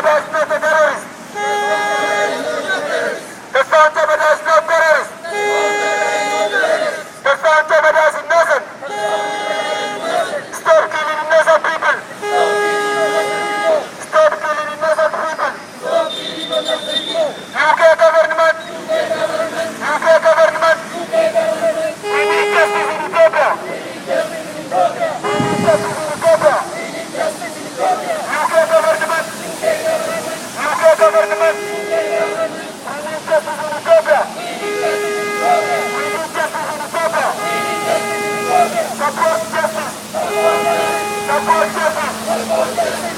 Tabada is not a terrorist. Gaston Tabada is not terrorist. Gaston Tabada is innocent. Stop killing innocent people. Stop killing innocent people. UK government. UK government. We need justice in Ethiopia. We need justice in Ethiopia. UK government. UK government. We need justice in Ethiopia. We need justice in Ethiopia. Support justice. Support justice.